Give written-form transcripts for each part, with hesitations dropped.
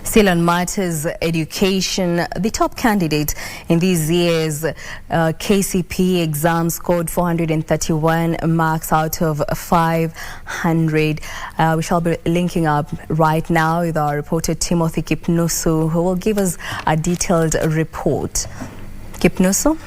Still on matters education, the top candidate in these years' KCPE exam scored 431 marks out of 500. We shall be linking up right now with our reporter Timothy Kipnusu, who will give us a detailed report. Kipnusu?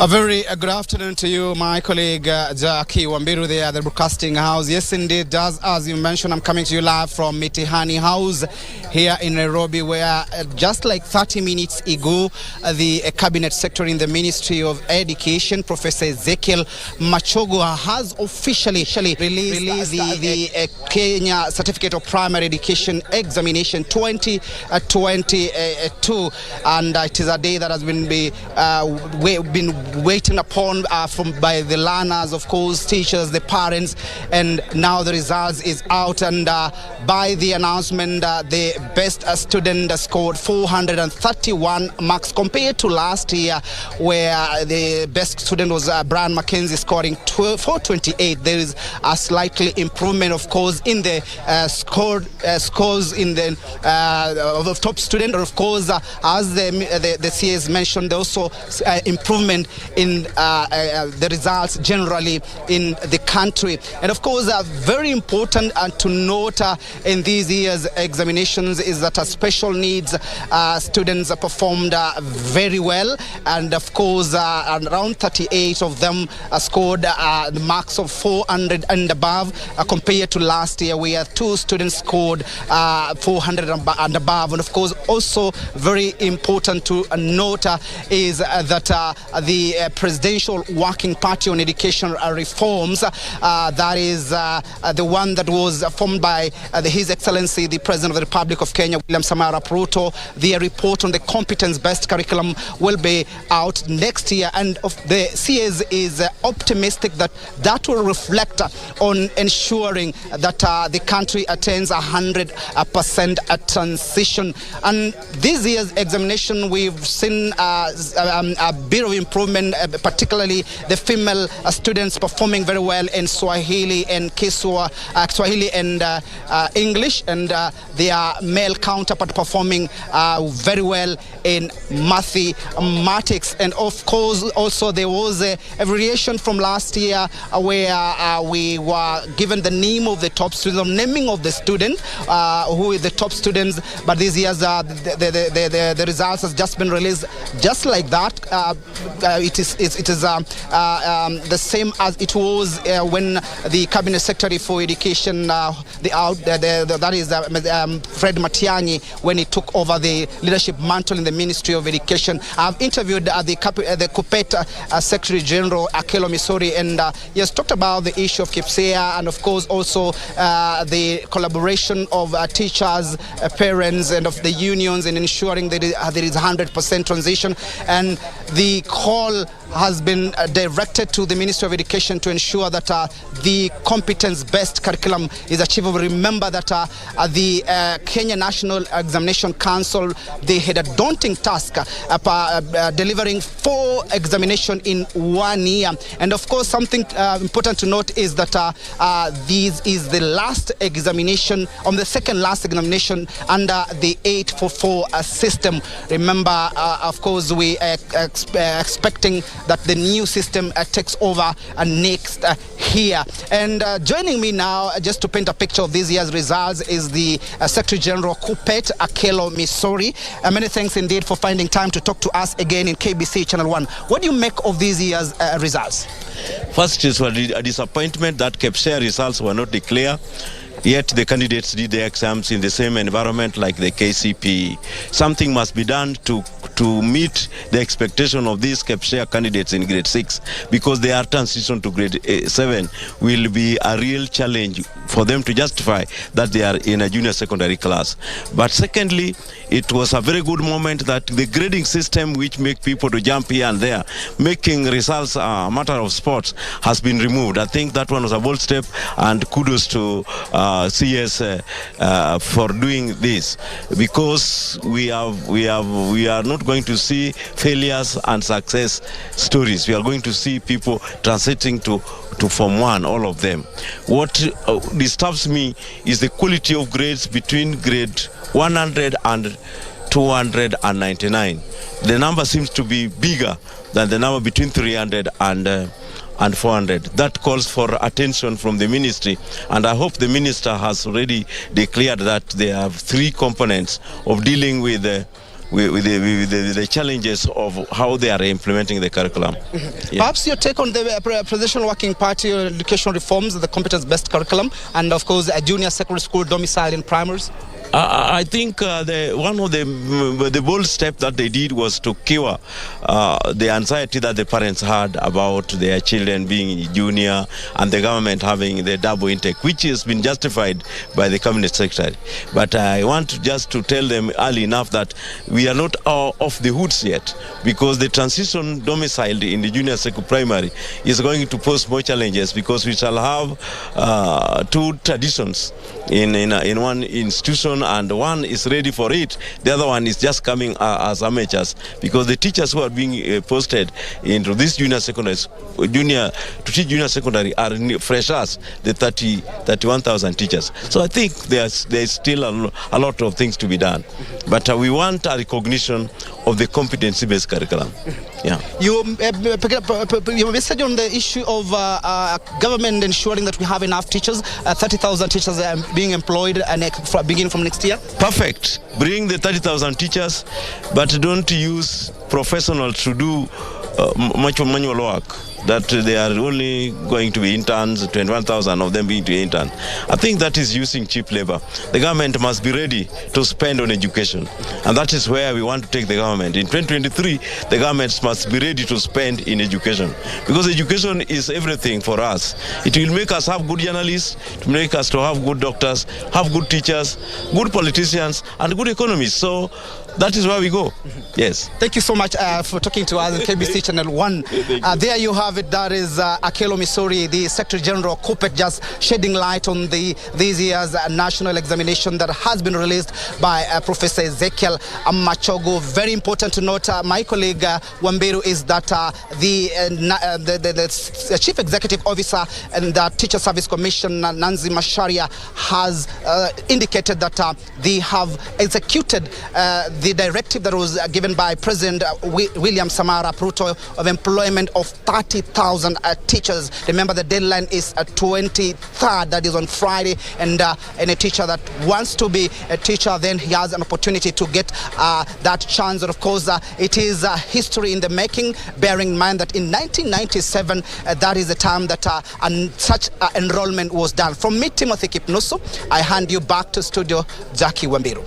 A very good afternoon to you, my colleague Jackie Wambiru there at the Broadcasting House. Yes, indeed, as you mentioned, I'm coming to you live from Mtihani House here in Nairobi, where just like 30 minutes ago, the Cabinet Secretary in the Ministry of Education, Professor Ezekiel Machogu, has officially released the Kenya Certificate of Primary Education Examination 2022, and it is a day that has been waiting upon by the learners, of course, teachers, the parents, and now the results is out, and by the announcement, the best student scored 431 marks compared to last year, where the best student was Brian Mackenzie scoring 428. There is a slightly improvement, of course, in the scores in the of top student, of course, as the CS mentioned, also improvement in the results generally in the country. And of course, very important to note in these years' examinations is that special needs students performed very well, and of course around 38 of them scored the marks of 400 and above, compared to last year where 2 students scored 400 and above. And of course, also very important to note is that the Presidential Working Party on Education Reforms, that is the one that was formed by His Excellency the President of the Republic of Kenya, William Samoei Arap Ruto. Their report on the competence-based curriculum will be out next year, and the CS is optimistic that that will reflect on ensuring that the country attains 100% transition. And this year's examination, we've seen a bit of improvement, particularly the female students performing very well in Swahili and Swahili and English, and their male counterpart performing very well in mathematics. And of course, also there was a variation from last year where we were given the name of the top student, naming of the student who is the top students, but this year's the results has just been released just like that. It is the same as it was when the Cabinet Secretary for Education, that is Fred Matiang'i, when he took over the leadership mantle in the Ministry of Education. I've interviewed the KUPPET Secretary General Akelo Misori, and he has talked about the issue of KPSEA, and of course also the collaboration of teachers, parents, and of the unions in ensuring that there is 100% transition. And the call has been directed to the Ministry of Education to ensure that the competence-based curriculum is achievable. Remember that the Kenya National Examination Council, they had a daunting task delivering 4 examinations in 1 year. And of course, something important to note is that this is the last examination, on the second last examination under the 844 system. Remember, of course, we are expecting that the new system takes over next year. And joining me now, just to paint a picture of this year's results, is the Secretary General KUPPET, Akelo Misori. Many thanks indeed for finding time to talk to us again in KBC Channel 1. What do you make of this year's results? First, it was a disappointment that KPSEA results were not declared. Yet the candidates did the exams in the same environment like the KCPE. Something must be done to meet the expectation of these KPSEA candidates in grade 6, because their transition to grade 7 will be a real challenge for them to justify that they are in a junior secondary class. But secondly, it was a very good moment that the grading system, which make people to jump here and there, making results a matter of sports, has been removed. I think that one was a bold step, and kudos to CS for doing this, because we are not not going to see failures and success stories. We are going to see people transiting to Form 1, all of them. What disturbs me is the quality of grades between grade 100 and 299. The number seems to be bigger than the number between 300 and 400. That calls for attention from the ministry, and I hope the minister has already declared that there are three components of dealing with the challenges of how they are implementing the curriculum. Yeah. Perhaps your take on the Presidential Working Party educational reforms, the competence-based curriculum, and of course a junior secondary school domicile in primaries? I think one of the bold step that they did was to cure the anxiety that the parents had about their children being junior and the government having the double intake, which has been justified by the cabinet secretary. But I want just to tell them early enough that we are not off the hoods yet, because the transition domiciled in the junior secondary primary is going to pose more challenges, because we shall have two traditions in one institution, and one is ready for it, the other one is just coming as amateurs, because the teachers who are being posted into this to teach junior secondary are freshers, the 31,000 teachers. So I think there's still a lot of things to be done, but we want a recognition of the competency-based curriculum. Yeah. Your message on the issue of government ensuring that we have enough teachers, 30,000 teachers being employed beginning from next year? Perfect. Bring the 30,000 teachers, but don't use professionals to do much manual work. That they are only going to be interns, 21,000 of them being interns. I think that is using cheap labor. The government must be ready to spend on education, and that is where we want to take the government. In 2023, the government must be ready to spend in education, because education is everything for us. It will make us have good journalists, to make us to have good doctors, have good teachers, good politicians, and good economies. So that is where we go. Yes. Thank you so much for talking to us on KBC Channel 1. There you have it. That is Akelo Misori, the Secretary General, COPEC, just shedding light on this year's national examination that has been released by Professor Ezekiel Machogu. Very important to note, my colleague Wamberu, is that the Chief Executive Officer and the Teacher Service Commission, Nancy Macharia, has indicated that they have executed the directive that was given by President William Samara Ruto of employment of 30,000 teachers. Remember, the deadline is 23rd, that is on Friday, and a teacher that wants to be a teacher, then he has an opportunity to get that chance. And of course, it is history in the making, bearing in mind that in 1997, that is the time that such enrollment was done. From me, Timothy Kipnusu, I hand you back to studio, Jackie Wambiru.